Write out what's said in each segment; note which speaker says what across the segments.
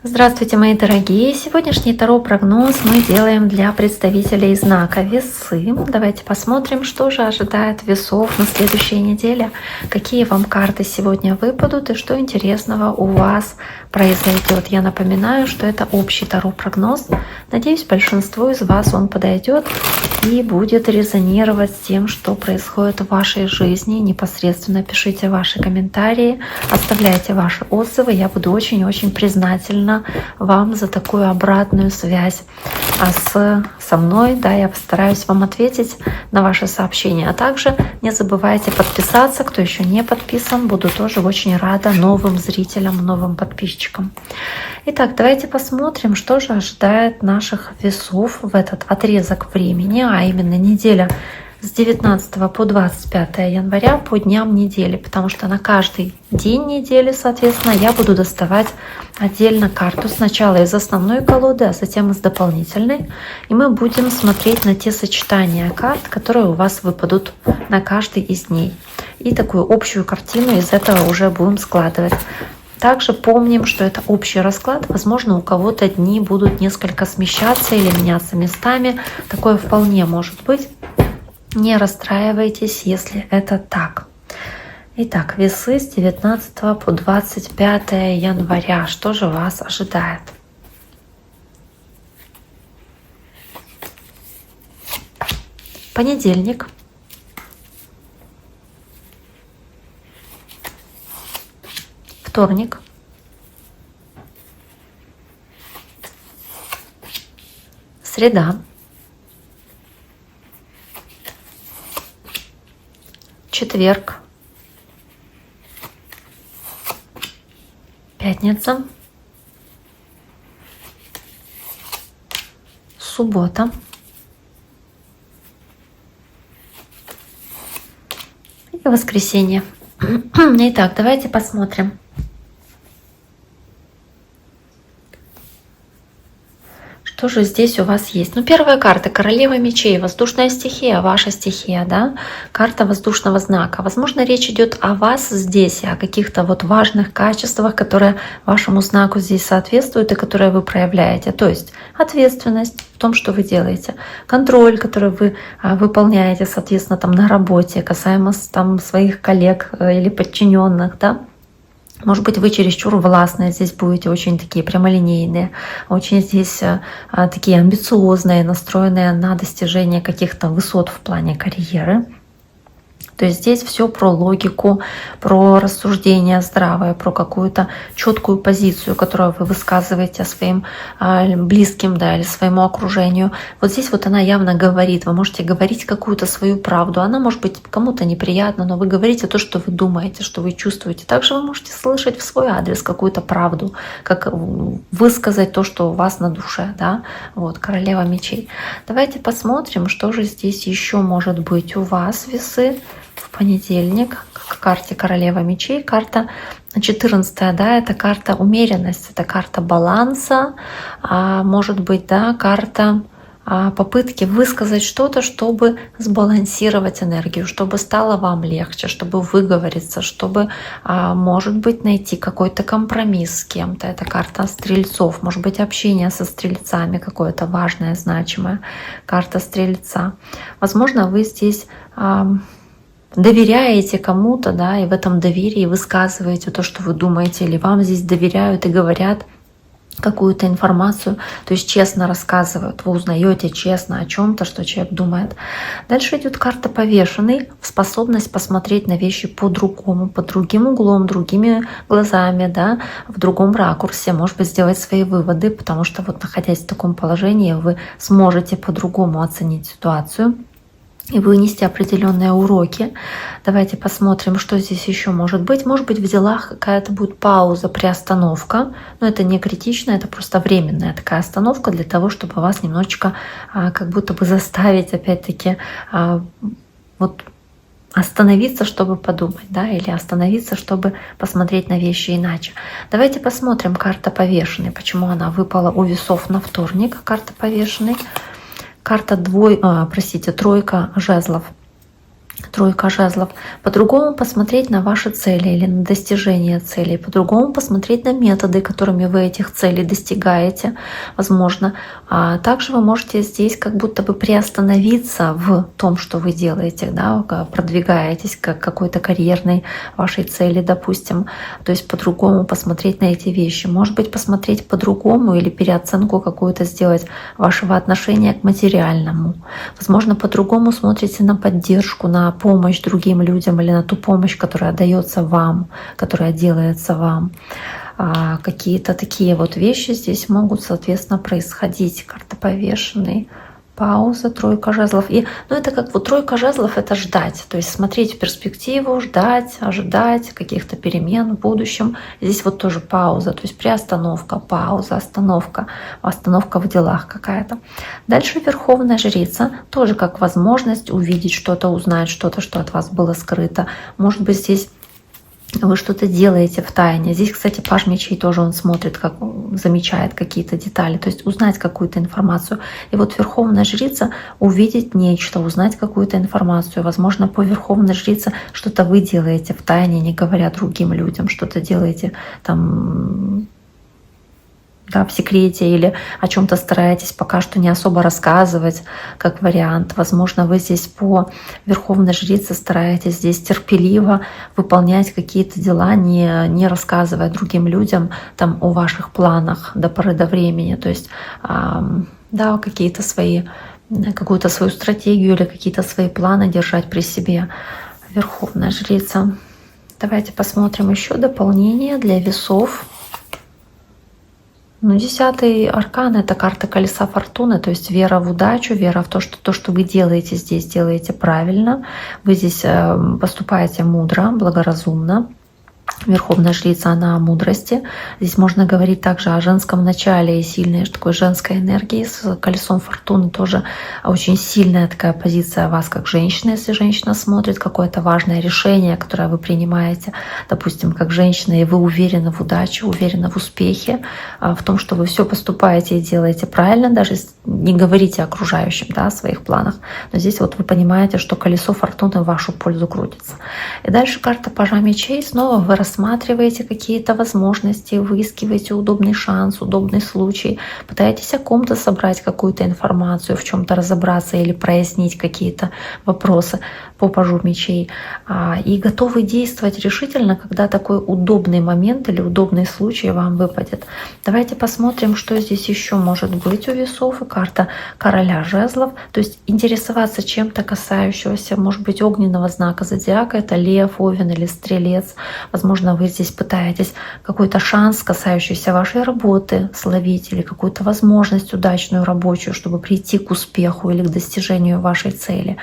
Speaker 1: Здравствуйте, мои дорогие! Сегодняшний таро-прогноз мы делаем для представителей знака Весы. Давайте посмотрим, что же ожидает весов на следующей неделе, какие вам карты сегодня выпадут и что интересного у вас произойдет. Я напоминаю, что это общий таро-прогноз. Надеюсь, большинству из вас он подойдет и будет резонировать с тем, что происходит в вашей жизни. Непосредственно пишите ваши комментарии, оставляйте ваши отзывы. Я буду очень-очень признательна вам за такую обратную связь со мной. Да, я постараюсь вам ответить на ваши сообщения. А также не забывайте подписаться, кто еще не подписан. Буду тоже очень рада новым зрителям, новым подписчикам. Итак, давайте посмотрим, что же ожидает наших весов в этот отрезок времени, а именно неделя с 19 по 25 января по дням недели, потому что на каждый день недели, соответственно, я буду доставать отдельно карту сначала из основной колоды, а затем из дополнительной. И мы будем смотреть на те сочетания карт, которые у вас выпадут на каждый из дней. И такую общую картину из этого уже будем складывать. Также помним, что это общий расклад. Возможно, у кого-то дни будут несколько смещаться или меняться местами. Такое вполне может быть. Не расстраивайтесь, если это так. Итак, весы с 19 по 25 января. Что же вас ожидает? Понедельник. Вторник. Среда. Четверг. Пятница. Суббота. И воскресенье. Итак, давайте посмотрим. Что же здесь у вас есть? Ну, первая карта — королева мечей, воздушная стихия, ваша стихия, да? Карта воздушного знака. Возможно, речь идет о вас здесь, о каких-то вот важных качествах, которые вашему знаку здесь соответствуют и которые вы проявляете. То есть ответственность в том, что вы делаете, контроль, который вы выполняете, соответственно, там на работе, касаемо там своих коллег или подчиненных, да? Может быть, вы чересчур властные здесь будете, очень такие прямолинейные, очень здесь такие амбициозные, настроенные на достижение каких-то высот в плане карьеры. То есть здесь все про логику, про рассуждение здравое, про какую-то четкую позицию, которую вы высказываете своим близким, да, или своему окружению. Вот здесь вот она явно говорит, вы можете говорить какую-то свою правду. Она может быть кому-то неприятна, но вы говорите то, что вы думаете, что вы чувствуете. Также вы можете слышать в свой адрес какую-то правду, как высказать то, что у вас на душе, да. Вот, королева мечей. Давайте посмотрим, что же здесь еще может быть у вас, весы. В понедельник к карте королева мечей, карта 14, да, это карта умеренности, это карта баланса, может быть, да, карта попытки высказать что-то, чтобы сбалансировать энергию, чтобы стало вам легче, чтобы выговориться, чтобы, может быть, найти какой-то компромисс с кем-то. Это карта стрельцов, может быть, общение со стрельцами какое-то важное, значимое. Карта стрельца. Возможно, вы здесь доверяете кому-то, да, и в этом доверии высказываете то, что вы думаете, или вам здесь доверяют и говорят какую-то информацию, то есть честно рассказывают, вы узнаете честно о чем-то, что человек думает. Дальше идет карта повешенный, способность посмотреть на вещи по-другому, под другим углом, другими глазами, да, в другом ракурсе, может быть, сделать свои выводы, потому что вот находясь в таком положении, вы сможете по-другому оценить ситуацию и вынести определенные уроки. Давайте посмотрим, что здесь еще может быть. Может быть, в делах какая-то будет пауза, приостановка, но это не критично, это просто временная такая остановка для того, чтобы вас немножечко как будто бы заставить опять-таки вот остановиться, чтобы подумать, да, или остановиться, чтобы посмотреть на вещи иначе. Давайте посмотрим карта повешенной, почему она выпала у весов на вторник, карта повешенной. Карта тройка жезлов. Тройка жезлов. По-другому посмотреть на ваши цели или на достижение целей. По-другому посмотреть на методы, которыми вы этих целей достигаете, возможно. А также вы можете здесь как будто бы приостановиться в том, что вы делаете, да, продвигаетесь к какой-то карьерной вашей цели, допустим. То есть по-другому посмотреть на эти вещи. Может быть, посмотреть по-другому или переоценку какую-то сделать вашего отношения к материальному. Возможно, по-другому смотрите на поддержку, на помощь другим людям или на ту помощь, которая дается вам, которая делается вам. Какие-то такие вот вещи здесь могут, соответственно, происходить. Карта повешенный. Пауза, тройка жезлов. И, это как вот тройка жезлов — это ждать. То есть смотреть в перспективу, ждать, ожидать каких-то перемен в будущем. Здесь вот тоже пауза, то есть приостановка, пауза, остановка в делах какая-то. Дальше Верховная Жрица, тоже как возможность увидеть что-то, узнать что-то, что от вас было скрыто. Может быть, здесь вы что-то делаете в тайне. Здесь, кстати, Паж мечей тоже он смотрит, как замечает какие-то детали, то есть узнать какую-то информацию. И вот Верховная Жрица — увидеть нечто, узнать какую-то информацию. Возможно, по Верховной Жрице что-то вы делаете в тайне, не говоря другим людям, что-то делаете там, да, в секрете, или о чем-то стараетесь пока что не особо рассказывать, как вариант. Возможно, вы здесь по Верховной Жрице стараетесь здесь терпеливо выполнять какие-то дела, не рассказывая другим людям там о ваших планах до поры до времени. То есть да, какую-то свою стратегию или какие-то свои планы держать при себе. Верховная Жрица. Давайте посмотрим еще дополнение для весов. 10-й аркан — это карта колеса фортуны, то есть вера в удачу, вера в то, что вы делаете здесь, делаете правильно. Вы здесь поступаете мудро, благоразумно. Верховная Жрица, она о мудрости. Здесь можно говорить также о женском начале и сильной такой женской энергии. С колесом фортуны тоже очень сильная такая позиция вас как женщины, если женщина смотрит какое-то важное решение, которое вы принимаете, допустим, как женщина, и вы уверены в удаче, уверены в успехе, в том, что вы все поступаете и делаете правильно, даже не говорите окружающим, да, о своих планах. Но здесь вот вы понимаете, что колесо фортуны в вашу пользу крутится. И дальше карта Пажа мечей. Снова вы рассматриваете какие-то возможности, выискиваете удобный шанс, удобный случай, пытаетесь о ком-то собрать какую-то информацию, в чем-то разобраться или прояснить какие-то вопросы по Пажу мечей. И готовы действовать решительно, когда такой удобный момент или удобный случай вам выпадет. Давайте посмотрим, что здесь еще может быть у весов. И карта Короля жезлов. То есть интересоваться чем-то, касающегося, может быть, огненного знака зодиака. Это Лев, Овен или Стрелец. Возможно, вы здесь пытаетесь какой-то шанс, касающийся вашей работы, словить, или какую-то возможность удачную рабочую, чтобы прийти к успеху или к достижению вашей цели.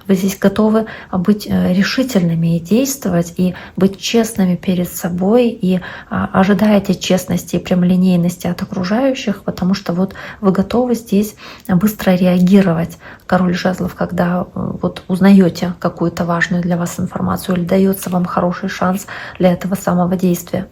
Speaker 1: Вы здесь готовы быть решительными и действовать, и быть честными перед собой, и ожидаете честности и прямолинейности от окружающих, потому что вот вы готовы здесь быстро реагировать. Король жезлов, когда вот узнаете какую-то важную для вас информацию или дается вам хороший шанс для этого самого действия.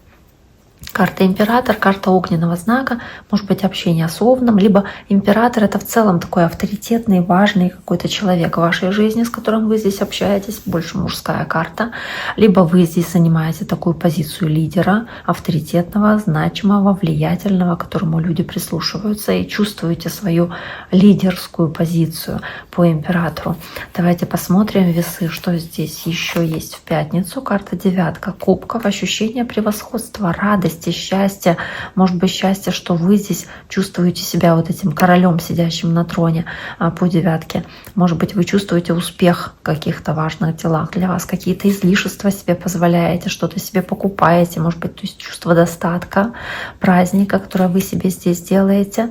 Speaker 1: Карта Император, карта огненного знака, может быть общение с Овном, либо Император — это в целом такой авторитетный, важный какой-то человек в вашей жизни, с которым вы здесь общаетесь, больше мужская карта, либо вы здесь занимаете такую позицию лидера, авторитетного, значимого, влиятельного, к которому люди прислушиваются, и чувствуете свою лидерскую позицию по Императору. Давайте посмотрим весы, что здесь еще есть в пятницу. Карта девятка кубков, ощущение превосходства, радость, счастье, может быть счастье, что вы здесь чувствуете себя вот этим королем, сидящим на троне по девятке. Может быть, вы чувствуете успех в каких-то важных делах для вас, какие-то излишества себе позволяете, что-то себе покупаете, может быть, то есть чувство достатка, праздника, которое вы себе здесь делаете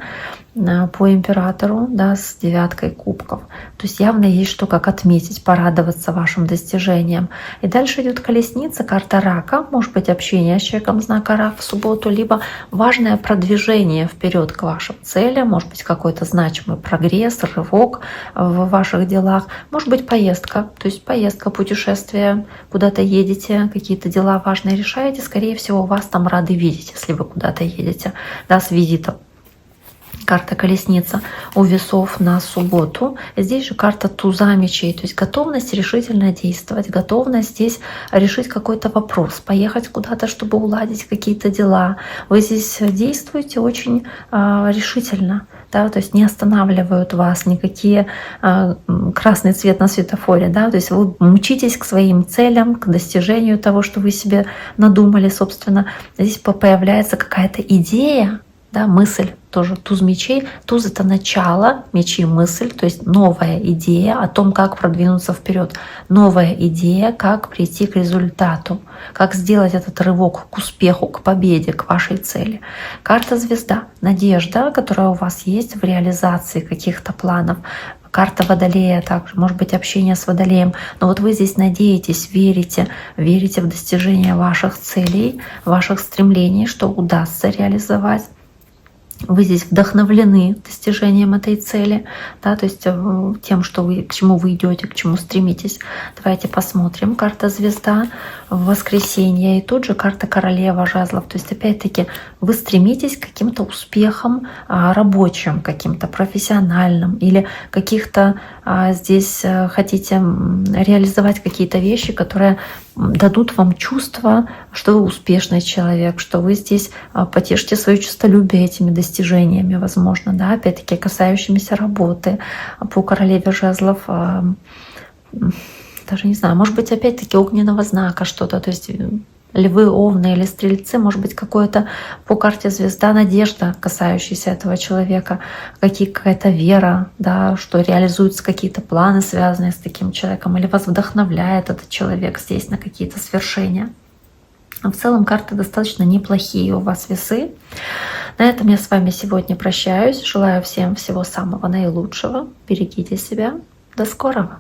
Speaker 1: по Императору, да, с девяткой кубков. То есть явно есть что как отметить, порадоваться вашим достижениям. И дальше идет колесница, карта рака, может быть общение с человеком знака рак в субботу, либо важное продвижение вперед к вашим целям, может быть какой-то значимый прогресс, рывок в ваших делах, может быть поездка, то есть поездка, путешествие, куда-то едете, какие-то дела важные решаете, скорее всего вас там рады видеть, если вы куда-то едете, да, с визитом. карта колесница у весов на субботу. Здесь же карта туза мечей, то есть готовность решительно действовать, готовность здесь решить какой-то вопрос, поехать куда-то, чтобы уладить какие-то дела. Вы здесь действуете очень решительно. Да, то есть не останавливают вас никакие красный цвет на светофоре, да, то есть вы мчитесь к своим целям, к достижению того, что вы себе надумали, собственно. Здесь появляется какая-то идея, да, мысль, тоже туз мечей. Туз — это начало, мечи — мысль, то есть новая идея о том, как продвинуться вперед, новая идея, как прийти к результату, как сделать этот рывок к успеху, к победе, к вашей цели. Карта звезда, надежда, которая у вас есть в реализации каких-то планов. Карта Водолея также, может быть, общение с Водолеем. Но вот вы здесь надеетесь, верите в достижение ваших целей, ваших стремлений, что удастся реализовать. Вы здесь вдохновлены достижением этой цели, да, то есть тем, что вы, к чему вы идете, к чему стремитесь. Давайте посмотрим. Карта звезда в воскресенье и тут же карта королева жезлов. То есть опять-таки вы стремитесь к каким-то успехам рабочим, каким-то профессиональным или каких-то здесь хотите реализовать какие-то вещи, которые дадут вам чувство, что вы успешный человек, что вы здесь потешите свое честолюбие этими достижениями, возможно, да, опять-таки касающимися работы. По королеве жезлов даже не знаю, может быть, опять-таки огненного знака что-то, то есть львы, овны или стрельцы, может быть, какое-то по карте звезда надежда, касающаяся этого человека, какая-то вера, да, что реализуются какие-то планы, связанные с таким человеком, или вас вдохновляет этот человек здесь на какие-то свершения. В целом карты достаточно неплохие у вас, весы. На этом я с вами сегодня прощаюсь. Желаю всем всего самого наилучшего. Берегите себя. До скорого!